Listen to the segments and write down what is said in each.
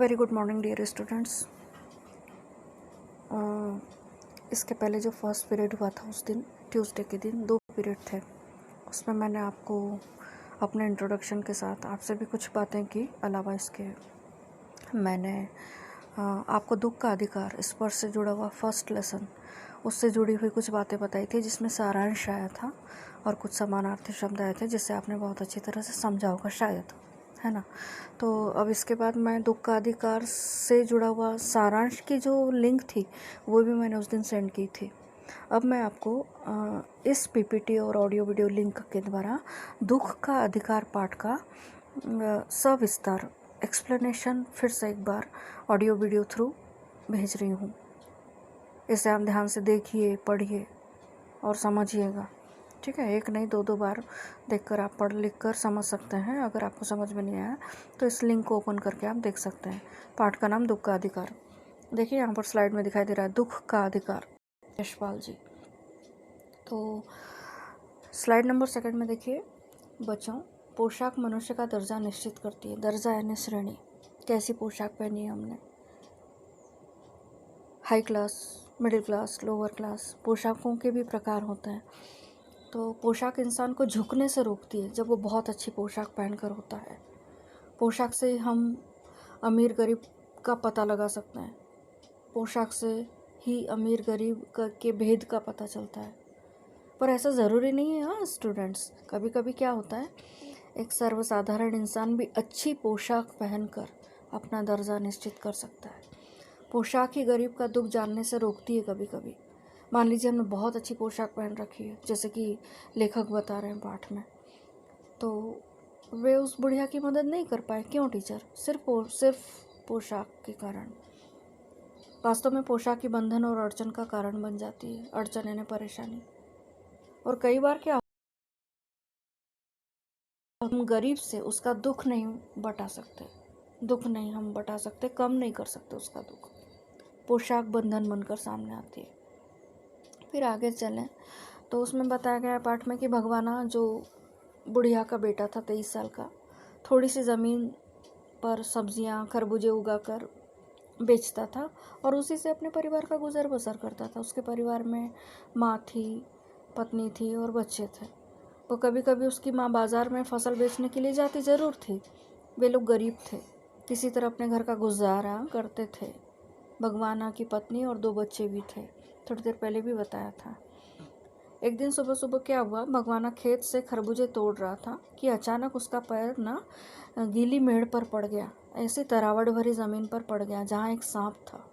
Very good morning dear students. इसके पहले जो फर्स्ट पीरियड हुआ था उस दिन ट्यूसडे के दिन 2 पीरियड थे। उसमें मैंने आपको अपने इंट्रोडक्शन के साथ आपसे भी कुछ बातें की। अलावा इसके मैंने आपको दुख का अधिकार स्पर्श से जुड़ा हुआ फर्स्ट लेसन उससे जुड़ी हुई कुछ बातें बताई थी, जिसमें सारांश आया था और कुछ समानार्थी शब्द आए थे जिससे आपने बहुत अच्छी तरह से समझा होगा शायद, है ना। तो अब इसके बाद मैं दुख का अधिकार से जुड़ा हुआ सारांश की जो लिंक थी वो भी मैंने उस दिन सेंड की थी। अब मैं आपको इस पीपीटी और ऑडियो वीडियो लिंक के द्वारा दुख का अधिकार पाठ का सविस्तार एक्सप्लेनेशन फिर से एक बार ऑडियो वीडियो थ्रू भेज रही हूँ। इसे आप ध्यान से देखिए, पढ़िए और समझिएगा, ठीक है। एक नहीं 2 बार देखकर आप पढ़ लिख कर समझ सकते हैं। अगर आपको समझ में नहीं आया तो इस लिंक को ओपन करके आप देख सकते हैं। पाठ का नाम दुख का अधिकार। देखिए यहाँ पर स्लाइड में दिखाई दे रहा है दुख का अधिकार, यशपाल जी। तो स्लाइड नंबर 2 में देखिए, बच्चों, पोशाक मनुष्य का दर्जा निश्चित करती है। दर्जा यानी श्रेणी, कैसी पोशाक पहनी है हमने, high class, middle class, lower class. पोशाकों के भी प्रकार होते हैं। तो पोशाक इंसान को झुकने से रोकती है जब वो बहुत अच्छी पोशाक पहनकर होता है। पोशाक से हम अमीर गरीब का पता लगा सकते हैं। पोशाक से ही अमीर गरीब के भेद का पता चलता है। पर ऐसा ज़रूरी नहीं है। हाँ स्टूडेंट्स, कभी कभी क्या होता है, एक सर्वसाधारण इंसान भी अच्छी पोशाक पहनकर अपना दर्जा निश्चित कर सकता है। पोशाक ही गरीब का दुख जानने से रोकती है कभी कभी। मान लीजिए हमने बहुत अच्छी पोशाक पहन रखी है, जैसे कि लेखक बता रहे हैं पाठ में, तो वे उस बुढ़िया की मदद नहीं कर पाए। क्यों टीचर? सिर्फ पोशाक के कारण। वास्तव में पोशाक की बंधन और अड़चन का कारण बन जाती है। अड़चन यानी परेशानी। और कई बार क्या, हम गरीब से उसका दुख नहीं बटा सकते, हम बटा सकते, कम नहीं कर सकते उसका दुख। पोशाक बंधन बनकर सामने आती है। फिर आगे चलें तो उसमें बताया गया पाठ में कि भगवाना जो बुढ़िया का बेटा था 23 साल का, थोड़ी सी ज़मीन पर सब्जियां खरबूजे उगाकर बेचता था और उसी से अपने परिवार का गुजर बसर करता था। उसके परिवार में माँ थी, पत्नी थी और बच्चे थे। वो कभी कभी उसकी माँ बाज़ार में फसल बेचने के लिए जाती ज़रूर थी। वे लोग गरीब थे, किसी तरह अपने घर का गुजारा करते थे। भगवाना की पत्नी और 2 बच्चे भी थे, थोड़ी देर पहले भी बताया था। एक दिन सुबह सुबह क्या हुआ, भगवाना खेत से खरबूजे तोड़ रहा था कि अचानक उसका पैर ना गीली मेड़ पर पड़ गया। ऐसी तरावट भरी ज़मीन पर पड़ गया जहाँ एक सांप था।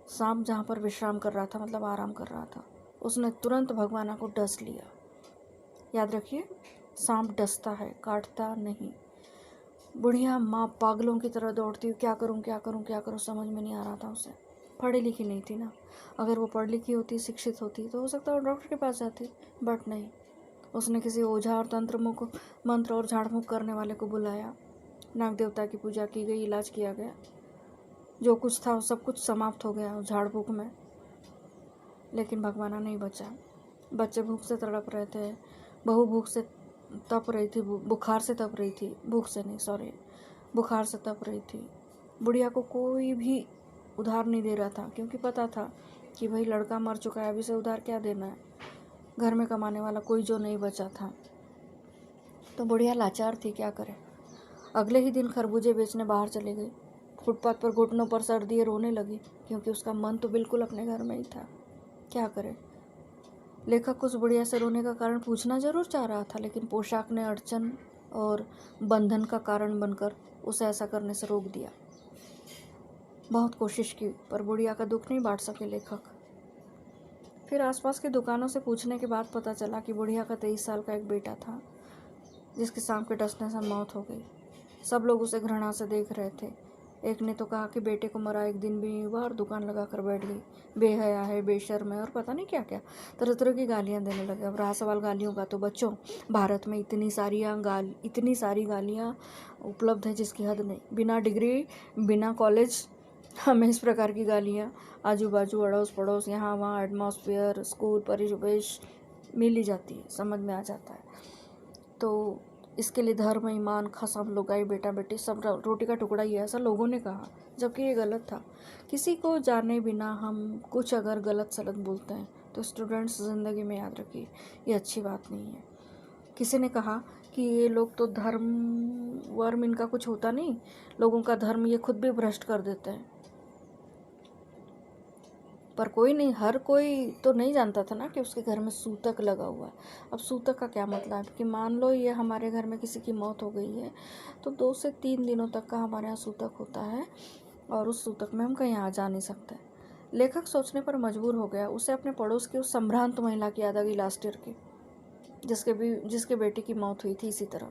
सांप जहाँ पर विश्राम कर रहा था, मतलब आराम कर रहा था। उसने तुरंत भगवाना को डस लिया। याद रखिए, सांप डसता है, काटता नहीं। बुढ़िया माँ पागलों की तरह दौड़ती हुई, क्या करूँ क्या करूँ क्या करूँ, समझ में नहीं आ रहा था उसे। पढ़ी लिखी नहीं थी ना। अगर वो पढ़ी लिखी होती, शिक्षित होती, तो हो सकता है वो डॉक्टर के पास जाती, बट नहीं। उसने किसी ओझा और मंत्र और झाड़ फूँक करने वाले को बुलाया। नाग देवता की पूजा की गई, इलाज किया गया। जो कुछ था वो सब कुछ समाप्त हो गया उस झाड़ फूँक में, लेकिन भगवाना नहीं बचा। बच्चे भूख से तड़प रहे थे, बहू भूख से तप रही थी, बुखार से तप रही थी, बुखार से तप रही थी। बुढ़िया को कोई भी उधार नहीं दे रहा था, क्योंकि पता था कि भाई लड़का मर चुका है, अभी से उधार क्या देना है। घर में कमाने वाला कोई जो नहीं बचा था, तो बुढ़िया लाचार थी, क्या करे। अगले ही दिन खरबूजे बेचने बाहर चली गई। फुटपाथ पर घुटनों पर सर दिए रोने लगी, क्योंकि उसका मन तो बिल्कुल अपने घर में ही था। क्या करे। लेखक को उस बुढ़िया से रोने का कारण पूछना जरूर चाह रहा था, लेकिन पोशाक ने अड़चन और बंधन का कारण बनकर उसे ऐसा करने से रोक दिया। बहुत कोशिश की, पर बुढ़िया का दुख नहीं बांट सके लेखक। फिर आसपास की दुकानों से पूछने के बाद पता चला कि बुढ़िया का 23 साल का एक बेटा था, जिसकी सांप के डसने से मौत हो गई। सब लोग उसे घृणा से देख रहे थे। एक ने तो कहा कि बेटे को मरा 1 दिन भी नहीं हुआ और दुकान लगा कर बैठ गई, बेहया है, बेशर्म है, और पता नहीं क्या क्या तरह तरह की गालियां देने लगे। अब रहा सवाल गालियों का, तो बच्चों, भारत में इतनी सारी गालियां उपलब्ध है जिसकी हद नहीं। बिना डिग्री, बिना कॉलेज, हमें इस प्रकार की गालियां आजू बाजू, अड़ोस पड़ोस, यहाँ वहाँ, एटमॉस्फेयर, स्कूल, परिवेश मिल ही जाती है, समझ में आ जाता है। तो इसके लिए धर्म, ईमान, कसम, लुगाई, बेटा बेटी सब रोटी का टुकड़ा ही है, ऐसा लोगों ने कहा, जबकि ये गलत था। किसी को जाने बिना हम कुछ अगर गलत सलत बोलते हैं तो स्टूडेंट्स ज़िंदगी में याद रखिए, ये अच्छी बात नहीं है। किसी ने कहा कि ये लोग तो धर्म वर्म इनका कुछ होता नहीं, लोगों का धर्म ये खुद भी भ्रष्ट कर देते हैं। पर कोई नहीं, हर कोई तो नहीं जानता था ना कि उसके घर में सूतक लगा हुआ है। अब सूतक का क्या मतलब कि मान लो ये हमारे घर में किसी की मौत हो गई है तो 2 से 3 दिनों तक का हमारे यहाँ सूतक होता है और उस सूतक में हम कहीं आ जा नहीं सकते। लेखक सोचने पर मजबूर हो गया। उसे अपने पड़ोस की उस संभ्रांत महिला की याद आ गई लास्ट ईयर की, जिसके बेटी की मौत हुई थी इसी तरह।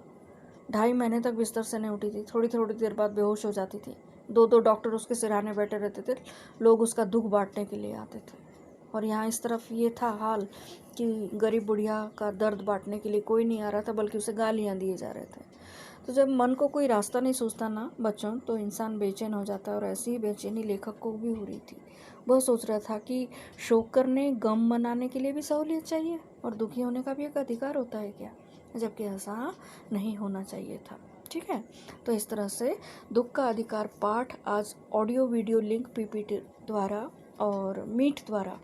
2.5 महीने तक बिस्तर से नहीं उठी थी, थोड़ी थोड़ी देर बाद बेहोश हो जाती थी। 2 डॉक्टर उसके सिरहाने बैठे रहते थे, लोग उसका दुख बांटने के लिए आते थे। और यहाँ इस तरफ ये था हाल कि गरीब बुढ़िया का दर्द बांटने के लिए कोई नहीं आ रहा था, बल्कि उसे गालियाँ दिए जा रहे थे। तो जब मन को कोई रास्ता नहीं सूझता ना बच्चों, तो इंसान बेचैन हो जाता है, और ऐसी ही बेचैनी लेखक को भी हो रही थी। वह सोच रहा था कि शोक करने, गम मनाने के लिए भी सहूलियत चाहिए और दुखी होने का भी एक अधिकार होता है क्या, जबकि ऐसा नहीं होना चाहिए था। ठीक है, तो इस तरह से दुख का अधिकार पाठ आज ऑडियो वीडियो लिंक पीपीटी द्वारा और मीट द्वारा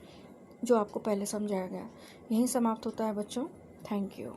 जो आपको पहले समझाया गया, यहीं समाप्त होता है बच्चों। Thank you.